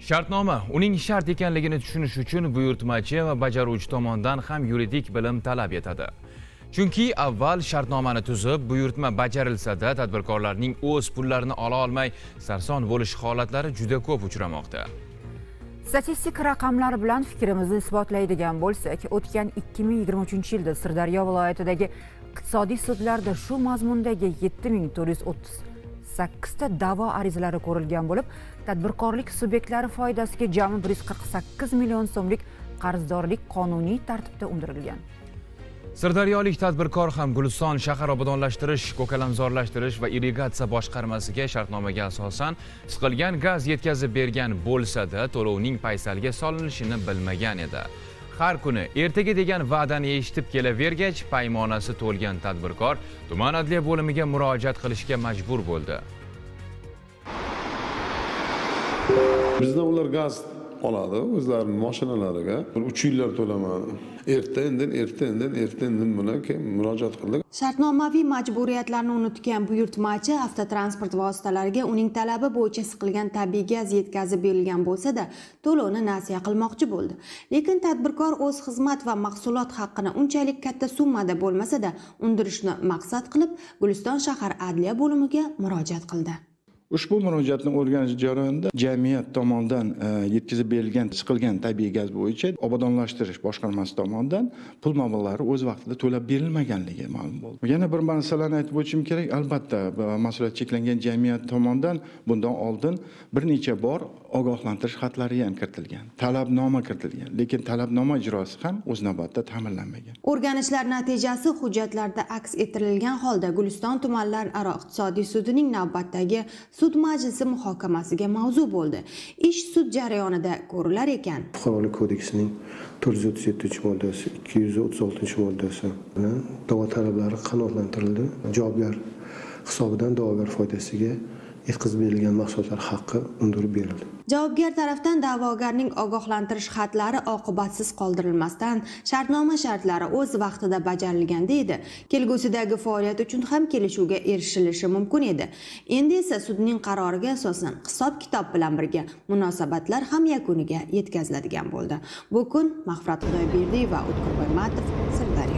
Shartnoma uning shart ekanligini tushunish uchun buyurtmachi va bajaruvchi tomonidan ham yuridik bilim talab etadi. Chunki avval shartnomani tuzib, buyurtma bajarilsa-da, tadbirkorlarning o'z pullarini ola olmay sarson bo'lish holatlari juda ko'p uchramoqda. Statistik raqamlar bilan fikrimizni isbotlaydigan bo'lsak, o'tgan 2023-yilda Sirdaryo viloyatidagi iqtisodiy sudlarda shu mazmundagi 7438 ta da'vo arizalari ko'rilgan bo'lib, tadbirkorlik subyektlari foydasiga jami 148 million so'mlik qarzdorlik qonuniy tartibda undirilgan. Sirdaryolik tadbirkor ham Guliston shahar obodonlashtirish, ko'kalamzorlashtirish va irrigatsiya boshqarmasiga shartnomaga asosan siqilgan gaz yetkazib bergan bo'lsa-da, to'lovning paysalga solinishini bilmagan edi. Har kuni ertaga degan va'dani eshitib kelavergach, paymonasi to'lgan tadbirkor tuman adliya bo'limiga murojaat qilishga majbur bo'ldi. Bizdan ular gaz oladi o'zlarining mashinalariga. 3 yillar to'lamadi. Erta-indin buni murojaat qildik. Shartnomaviy majburiyatlarni unutgan buyurtmachi avtotransport vositalariga uning talabi bo'yicha siqilgan tabiiy gaz yetkazib berilgan bo'lsa-da, to'lovni nasiya qilmoqchi bo'ldi. Lekin tadbirkor o'z xizmat va mahsulot haqqini unchalik katta summada bo'lmasa-da undirishni maqsad qilib, Guliston shahar adliya bo'limiga murojaat qildi. Ushbu murojaatni o'rganish jarayonida jamiyat tomonidan yetkazib berilgan siqilgan tabiiy gaz bo'yicha obodonlashtirish boshqarmasi tomonidan pul mablag'lari o'z vaqtida to'lab berilmaganligi ma'lum bo'ldi. Yana bir masalani aytib o'tishim kerak. Albatta, mas'uliyati cheklangan jamiyat tomonidan bundan oldin bir necha bor ogohlantirish xatlari ham kiritilgan, talabnoma kiritilgan, lekin talabnoma ijrosi ham o'z navbatida ta'minlanmagan. O'rganishlar natijasi hujjatlarda aks ettirilgan holda Guliston tumanlararo iqtisodiy sudining navbatdagi sud majlisi muhokamasiga mavzu bo'ldi. Ish sud jarayonida ko'rilar ekan. Fuqarolik kodeksining 437-moddasi, 236-moddasi bilan da'vo talablari qanoatlantirildi. Javobgar hisobidan da'vogar foydasiga yetkazib berilgan mahsulotlar haqqi undirib berildi. Javobgar tarafdan da'vogarning ogohlantirish xatlari oqibatsiz qoldirilmasdan shartnoma shartlari o'z vaqtida bajarilganda edi. Kelgusidagi faoliyat uchun ham kelishuvga erishilishi mumkin edi. Endi esa sudning qaroriga asosan hisob-kitob bilan birga munosabatlar ham yakuniga yetkaziladigan bo'ldi. Bu kun Mahfirat Xudoyberdiyev va O'tkir Boymatov, Sirdaryo.